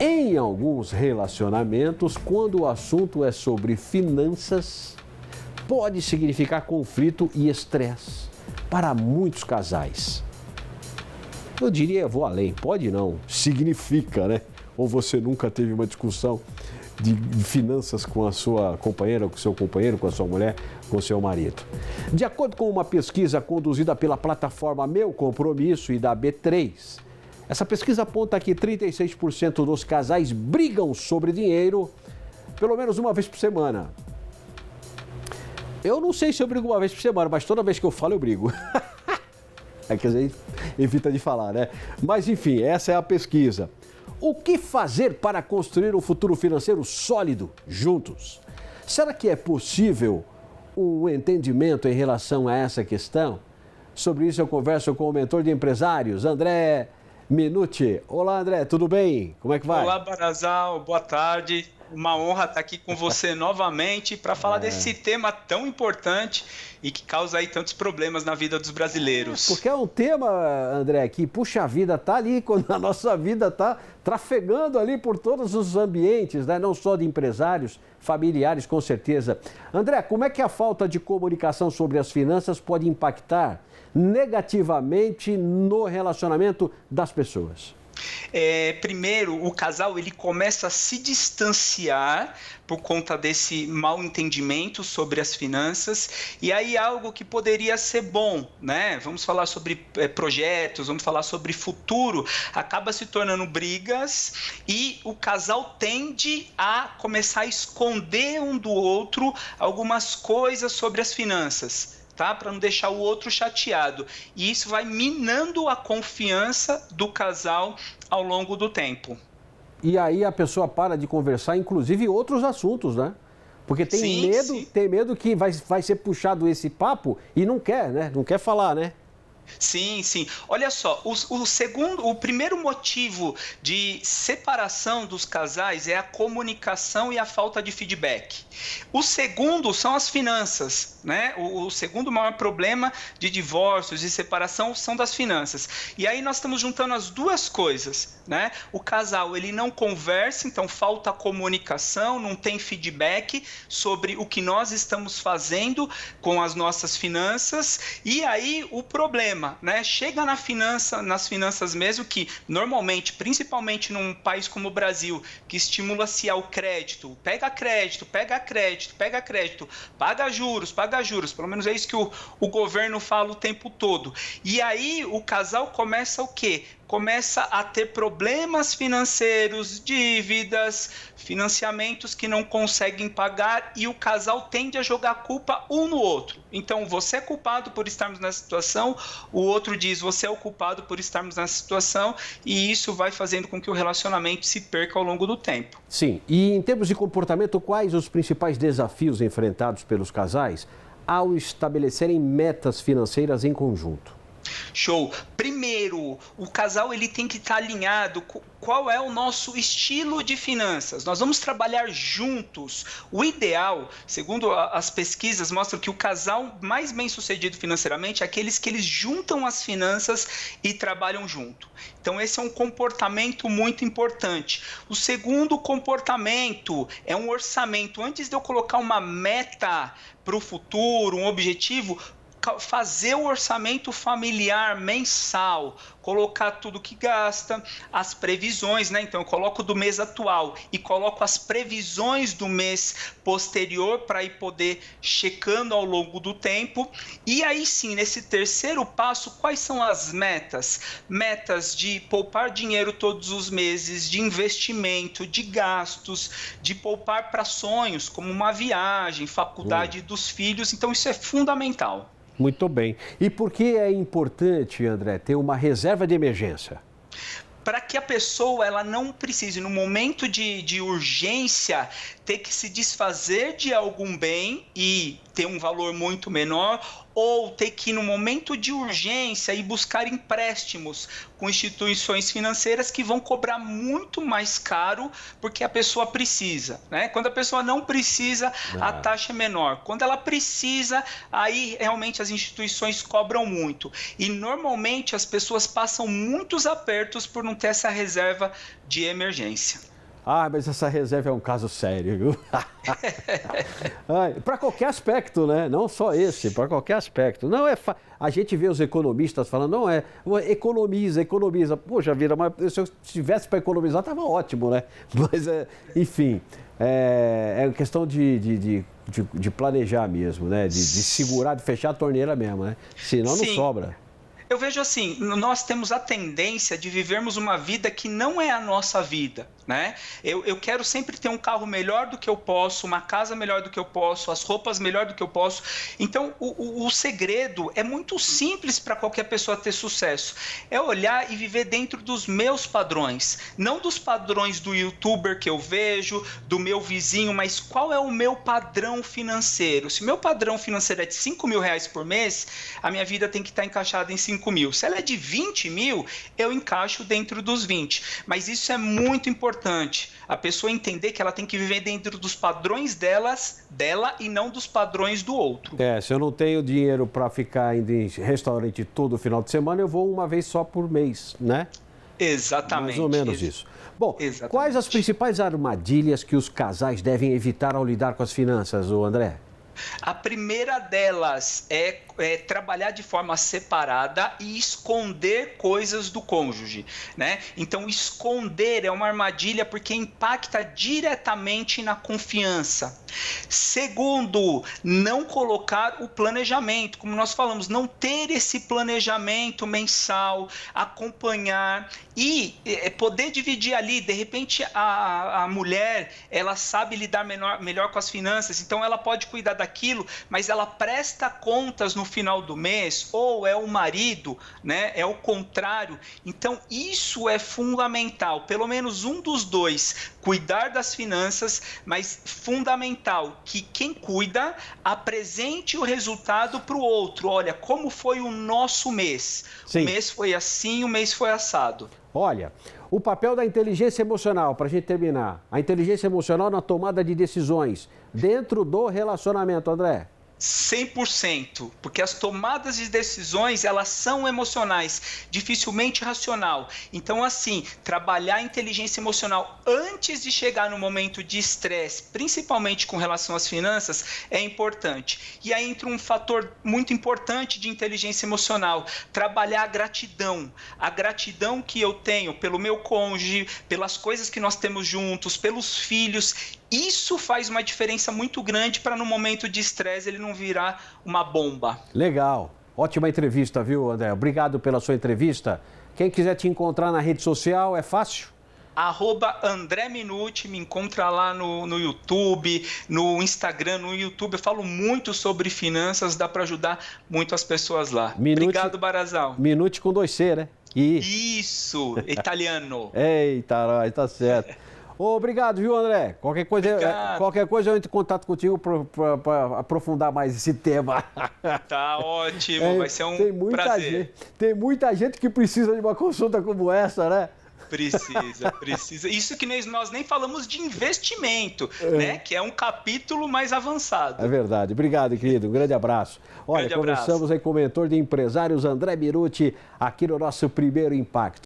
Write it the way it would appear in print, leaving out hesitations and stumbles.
Em alguns relacionamentos, quando o assunto é sobre finanças, pode significar conflito e estresse para muitos casais. Eu diria, vou além, pode não, significa, né? Ou você nunca teve uma discussão de finanças com a sua companheira, com o seu companheiro, com a sua mulher, com o seu marido. De acordo com uma pesquisa conduzida pela plataforma Meu Compromisso e da B3, essa pesquisa aponta que 36% dos casais brigam sobre dinheiro pelo menos uma vez por semana. Eu não sei se eu brigo uma vez por semana, mas toda vez que eu falo, eu brigo. É que a gente evita de falar, né? Mas enfim, essa é a pesquisa. O que fazer para construir um futuro financeiro sólido juntos? Será que é possível um entendimento em relação a essa questão? Sobre isso eu converso com o mentor de empresários, André Minuti. Olá, André, tudo bem? Como é que vai? Olá, Barazal, boa tarde. Uma honra estar aqui com você novamente para falar desse tema tão importante e que causa aí tantos problemas na vida dos brasileiros. Porque é um tema, André, que puxa a vida, tá ali, quando a nossa vida tá trafegando ali por todos os ambientes, né? Não só de empresários, familiares, com certeza. André, como é que a falta de comunicação sobre as finanças pode impactar negativamente no relacionamento das pessoas? Primeiro, o casal ele começa a se distanciar por conta desse mal entendimento sobre as finanças, e aí algo que poderia ser bom, né? Vamos falar sobre projetos, vamos falar sobre futuro, acaba se tornando brigas e o casal tende a começar a esconder um do outro algumas coisas sobre as finanças. Tá? Para não deixar o outro chateado. E isso vai minando a confiança do casal ao longo do tempo. E aí a pessoa para de conversar, inclusive outros assuntos, né? Porque tem medo que vai ser puxado esse papo e não quer, né? Não quer falar, né? Sim. Olha só, o primeiro motivo de separação dos casais é a comunicação e a falta de feedback. O segundo são as finanças, né? O segundo maior problema de divórcios e separação são das finanças. E aí nós estamos juntando as duas coisas, né? O casal, ele não conversa, então falta comunicação, não tem feedback sobre o que nós estamos fazendo com as nossas finanças. E aí o problema, né? Chega nas finanças mesmo, que normalmente, principalmente num país como o Brasil, que estimula-se ao crédito, paga juros, pelo menos é isso que o governo fala o tempo todo. E aí o casal começa o quê? Começa a ter problemas financeiros, dívidas, financiamentos que não conseguem pagar e o casal tende a jogar a culpa um no outro. Então, você é culpado por estarmos nessa situação, o outro diz, você é o culpado por estarmos nessa situação e isso vai fazendo com que o relacionamento se perca ao longo do tempo. Sim, e em termos de comportamento, quais os principais desafios enfrentados pelos casais ao estabelecerem metas financeiras em conjunto? Show. Primeiro, o casal ele tem que estar alinhado com qual é o nosso estilo de finanças. Nós vamos trabalhar juntos. O ideal, segundo as pesquisas, mostra que o casal mais bem-sucedido financeiramente é aqueles que eles juntam as finanças e trabalham junto. Então, esse é um comportamento muito importante. O segundo comportamento é um orçamento. Antes de eu colocar uma meta para o futuro, um objetivo, fazer o orçamento familiar mensal, colocar tudo que gasta, as previsões, né? Então eu coloco do mês atual e coloco as previsões do mês posterior para ir poder checando ao longo do tempo. E aí sim, nesse terceiro passo, quais são as metas? Metas de poupar dinheiro todos os meses, de investimento, de gastos, de poupar para sonhos, como uma viagem, faculdade dos filhos. Então isso é fundamental. Muito bem. E por que é importante, André, ter uma reserva de emergência? Para que a pessoa ela não precise, no momento de urgência, ter que se desfazer de algum bem e ter um valor muito menor, ou ter que ir no momento de urgência e buscar empréstimos com instituições financeiras que vão cobrar muito mais caro porque a pessoa precisa, né? Quando a pessoa não precisa, a taxa é menor. Quando ela precisa, aí realmente as instituições cobram muito. E normalmente as pessoas passam muitos apertos por não ter essa reserva de emergência. Mas essa reserva é um caso sério, viu? Para qualquer aspecto, né? Não só esse, para qualquer aspecto. Não é A gente vê os economistas falando, economiza. Poxa vida, mas se eu tivesse para economizar, estava ótimo, né? Mas, enfim, é questão de planejar mesmo, né? De segurar, de fechar a torneira mesmo, né? Senão não sobra. Eu vejo assim, nós temos a tendência de vivermos uma vida que não é a nossa vida, né? Eu quero sempre ter um carro melhor do que eu posso, uma casa melhor do que eu posso, as roupas melhor do que eu posso. Então, o segredo é muito simples para qualquer pessoa ter sucesso. É olhar e viver dentro dos meus padrões, não dos padrões do youtuber que eu vejo, do meu vizinho, mas qual é o meu padrão financeiro? Se meu padrão financeiro é de R$5.000 por mês, a minha vida tem que estar encaixada em 5 mil. Se ela é de 20 mil, eu encaixo dentro dos 20. Mas isso é muito importante. A pessoa entender que ela tem que viver dentro dos padrões dela e não dos padrões do outro. Se eu não tenho dinheiro para ficar indo em restaurante todo final de semana, eu vou uma vez só por mês, né? Exatamente. Mais ou menos isso. Bom, exatamente. Quais as principais armadilhas que os casais devem evitar ao lidar com as finanças, André? A primeira delas é trabalhar de forma separada e esconder coisas do cônjuge, né? Então, esconder é uma armadilha porque impacta diretamente na confiança. Segundo, não colocar o planejamento, como nós falamos, não ter esse planejamento mensal, acompanhar e poder dividir ali. De repente, a mulher, ela sabe lidar melhor com as finanças, então ela pode cuidar daquilo, mas ela presta contas no final do mês, ou é o marido, né? É o contrário. Então, isso é fundamental, pelo menos um dos dois, cuidar das finanças, mas fundamental que quem cuida apresente o resultado para o outro. Olha, como foi o nosso mês? Sim. O mês foi assim, o mês foi assado. Olha, o papel da inteligência emocional, para a gente terminar. A inteligência emocional na tomada de decisões dentro do relacionamento, André. 100%, porque as tomadas de decisões, elas são emocionais, dificilmente racional. Então, assim, trabalhar a inteligência emocional antes de chegar no momento de estresse, principalmente com relação às finanças, é importante. E aí entra um fator muito importante de inteligência emocional, trabalhar a gratidão que eu tenho pelo meu cônjuge, pelas coisas que nós temos juntos, pelos filhos. Isso faz uma diferença muito grande para no momento de estresse ele não virar uma bomba. Legal. Ótima entrevista, viu, André? Obrigado pela sua entrevista. Quem quiser te encontrar na rede social, é fácil? @André Minuti, me encontra lá no YouTube, no Instagram. No YouTube eu falo muito sobre finanças, dá para ajudar muito as pessoas lá. Obrigado, Barazal. Minuti com 2C, né? Isso, italiano. Eita, tá certo. Obrigado, viu, André? Qualquer coisa eu entro em contato contigo para aprofundar mais esse tema. Tá ótimo, vai ser um prazer. Tem muita gente que precisa de uma consulta como essa, né? Precisa. Isso que nós nem falamos de investimento, né? Que é um capítulo mais avançado. É verdade. Obrigado, querido. Um grande abraço. Olha, conversamos aí com o mentor de empresários André Minuti aqui no nosso Primeiro Impacto.